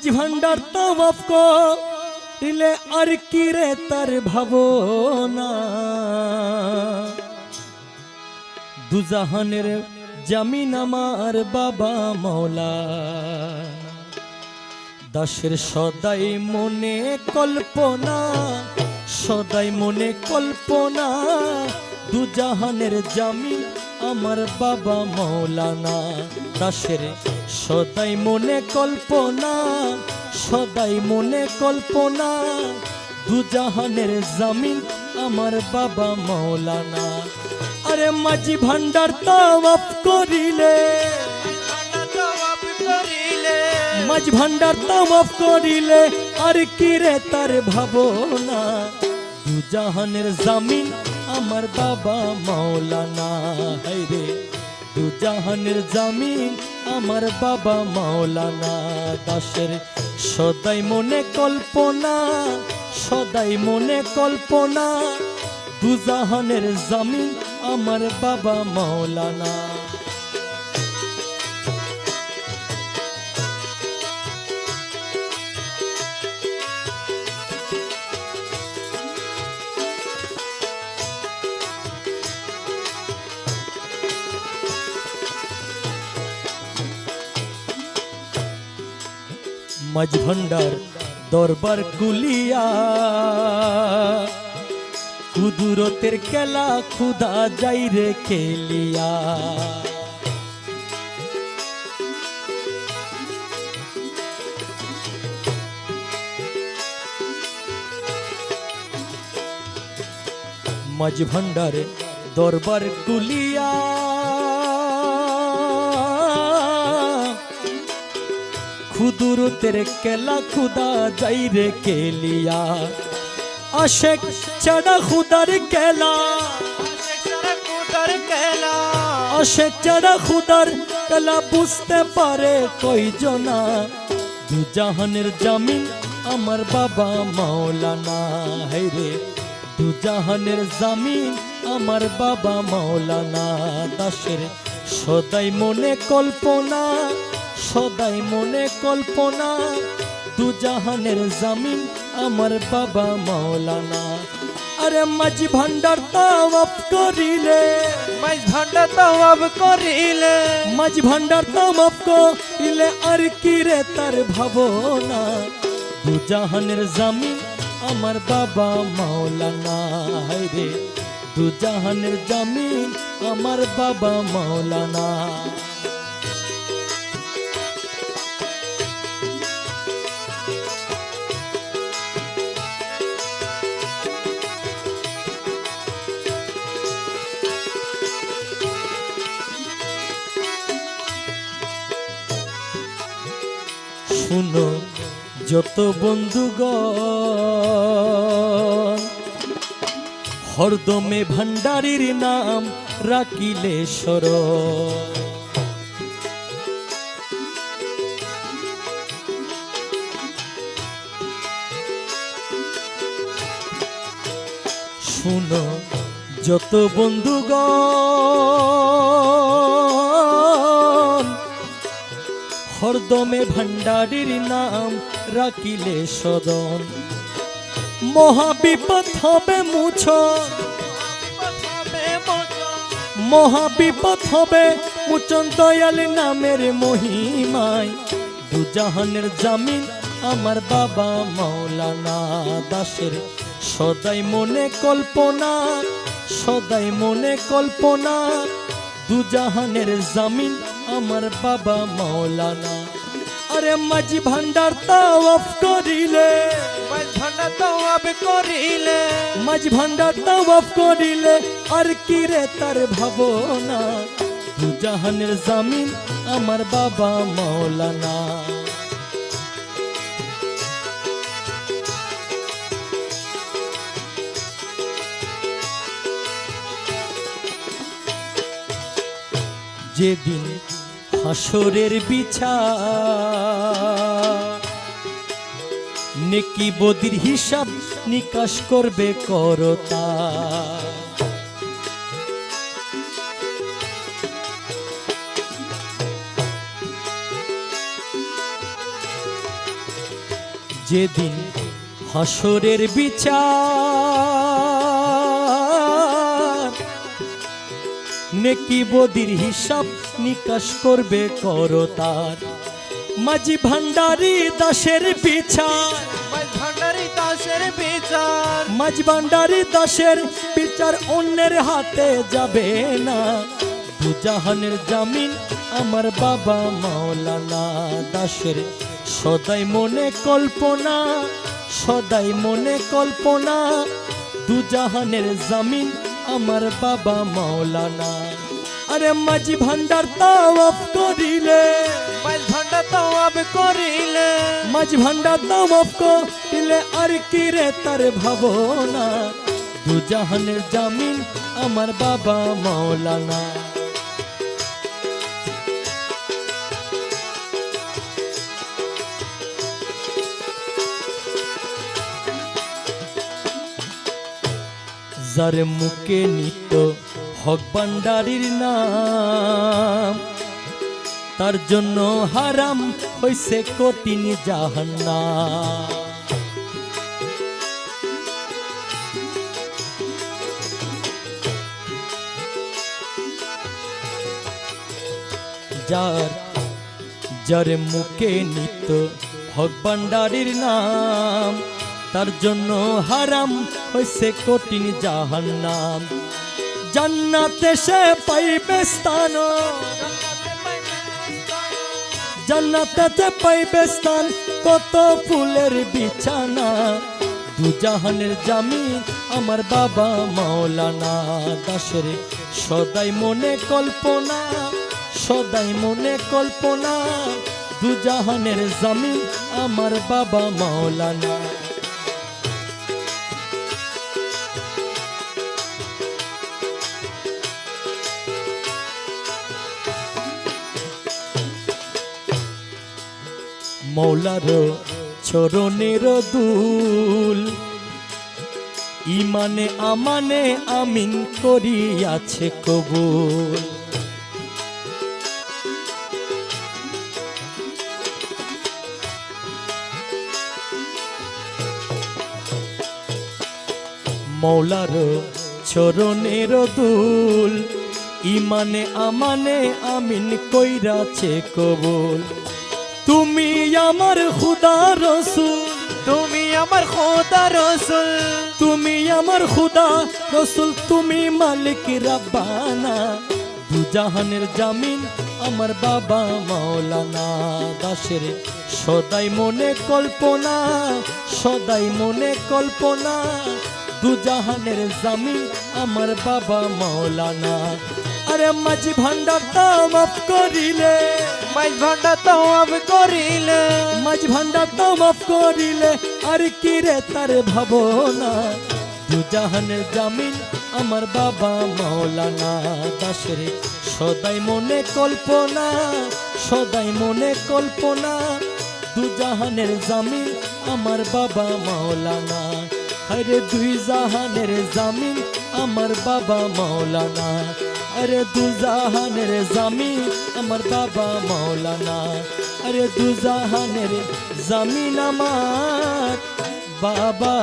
মাঝ ভান্ডার তাওয়াফ করিলে আর কি রে তার ভাবনা দুজাহানের জামিন আমার বাবা মওলা দাসের সদাই মনে কল্পনা সদাই মনে কল্পনা দুজাহানের জামিন আমার বাবা মওলানা দাসের সদাই মনে কল্পনা সদাই মনে কল্পনা দুজাহানের জামিন আমার বাবা মওলানা আরে মাঝি ভান্ডার তাওয়াফ করিলে মাঝ ভান্ডার তাওয়াফ করিলে আর কি রে তার ভাবনা দুজাহানের জামিন আমার বাবা মওলানা হায়রে দুজাহানের জামিন আমার বাবা মওলানা দাসের সদাই মনে কল্পনা সদাই মনে কল্পনা দুজাহানের জামিন আমার বাবা মওলানা মাঝ ভান্ডার দরবার কুলিয়া কুদুরতের কেলা খুদা যাই রে খেলিয়া মাঝ ভান্ডার দরবার কুলিয়া খুদুরতের কেলা খুদা যাই রে কেলিয়া আশেক ছাড়া খুদার কেলা আশেক ছাড়া খুদার কেলা বুঝতে পারে কয়জনা দুজাহানের জামিন আমার বাবা মওলানা হায়রে দুজাহানের জামিন আমার বাবা মওলানা দাসের সদাই মনে কল্পনা সদাই মনে কল্পনা দুজাহানের জামিন আমার বাবা মওলানা আরে মাঝ ভান্ডার তাওয়াফ করিলে মাঝ ভান্ডার তাওয়াফ করিলে মাঝ ভান্ডার তাওয়াফ করিলে আর কি রে তার ভাবনা দুজাহানের জামিন আমার বাবা মওলানা হায়রে দুজাহানের জামিন আমার বাবা মওলানা শুনো যত বন্ধুগণ হরদমে ভান্ডারীর নাম রাখিলে স্মরণ শুনো যত বন্ধুগণ হরদমে ভান্ডারীর নাম রাখিলে সদন মহাবিপদ হবে মুছন মহাবিপদ হবে মুচন দয়াল নামের মহিমায় দুজাহানের জামিন আমার বাবা মওলানা দাসের সদাই মনে কল্পনা সদাই মনে কল্পনা দুজাহানের জামিন আমার বাবা মওলানা আরে মাঝ ভান্ডার তাওয়াফ করিলে মাঝ ভান্ডার তাওয়াফ করিলে মাঝ ভান্ডার তাওয়াফ করিলে আর কি রে তার ভাবনা দুজাহানের জামিন আমার বাবা মওলানা যেদিন হাসরের বিচার নেকি বদির হিসাব নিকাশ করবে করতা যেদিন হাসরের বিচার নেকি বদির হিসাব নিকাশ করবে করতার মাঝি ভান্ডারি দাসের বিচার মাঝ ভান্ডারি দাসের বিচার মাঝ ভান্ডারি দাসের বিচার অন্যের হাতে যাবে না দুজাহানের জামিন আমার বাবা মাওলানা দাসের সদাই মনে কল্পনা সদাই মনে কল্পনা দুজাহানের জামিন আমার বাবা মাওলানা আরে মাঝি ভান্ডার তাওয়াফ করিলে মাঝ ভান্ডার তওয়াব করিলে মাঝ ভান্ডার তাওয়াফ করিলে আর কি রে তার ভাবনা দুজাহানের জামিন আমার বাবা মাওলানা যার মুখে নিত হক ভান্ডারির নাম তার জন্য হারাম হইছে কঠিন জাহান্নাম যার যার মুখে নিত হক ভান্ডারির নাম তার জন্য হারাম হইছে কঠিন জাহান্নাম জান্নাতে সে পাইবে স্থান জান্নাতে পাইবে স্থান কত ফুলের বিছানা দুজাহানের জামিন আমার বাবা মাওলানা দাসের সদাই মনে কল্পনা সদাই মনে কল্পনা দুজাহানের জামিন আমার বাবা মাওলানা মৌলার চরণের দুল ইমানে আমানে আমিন করিয়াছে কবুল মৌলার চরণের দুল ইমানে আমানে আমিন কইরাছে কবুল তুমি আমার খুদা রসুল তুমি আমার খোদা রসুল তুমি আমার খুদা রসুল তুমি মালিক রাব্বানা দুজাহানের জামিন আমার বাবা মাওলানা দাসের সদাই মনে কল্পনা সদাই মনে কল্পনা দুজাহানের জামিন আমার বাবা মাওলানা আরে মাঝি ভান্ডার তাওয়াফ করিলে মাঝ ভান্ডার তওয়াব করিলে মাঝ ভান্ডার তাওয়াফ করিলে আর কি রে তার ভাবনা দুজাহানের জামিন আমার বাবা মাওলানা দাসের সদাই মনে কল্পনা সদাই মনে কল্পনা দুজাহানের জামিন আমার বাবা মাওলানা আরে দুই জাহানের জামিন আমার বাবা মাওলানা अरे दुजाहानेर জামিন আমার বাবা মাওলানা अरे दुजाहानेर জামিন আমার বাবা